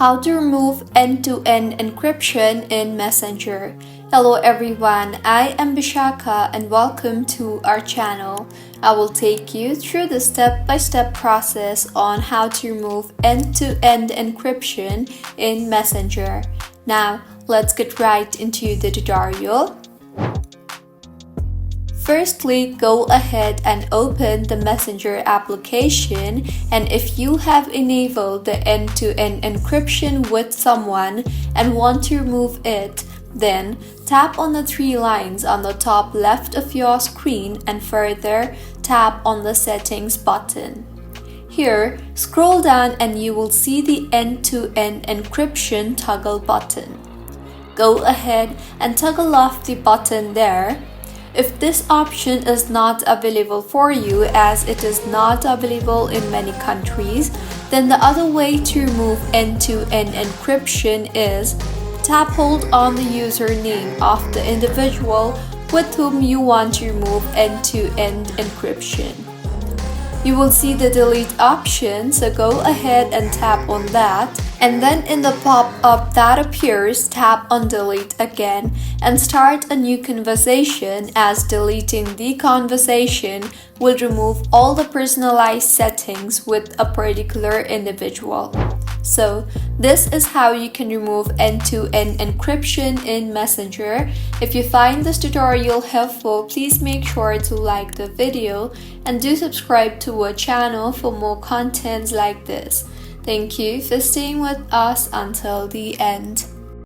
How to remove end-to-end encryption in Messenger. Hello everyone, I am Bishaka and welcome to our channel. I will take you through the step-by-step process on how to remove end-to-end encryption in Messenger. Now, let's get right into the tutorial. Firstly, go ahead and open the Messenger application, and if you have enabled the end-to-end encryption with someone and want to remove it, then tap on the three lines on the top left of your screen and further tap on the settings button. Here, scroll down and you will see the end-to-end encryption toggle button. Go ahead and toggle off the button there. If this option is not available for you, as it is not available in many countries, then the other way to remove end-to-end encryption is hold on the username of the individual with whom you want to remove end-to-end encryption. You will see the delete option, so go ahead and tap on that, and then in the pop-up that appears, tap on delete again and start a new conversation, as deleting the conversation will remove all the personalized settings with a particular individual. So, this is how you can remove end-to-end encryption in Messenger. If you find this tutorial helpful, please make sure to like the video and do subscribe to our channel for more contents like this. Thank you for staying with us until the end.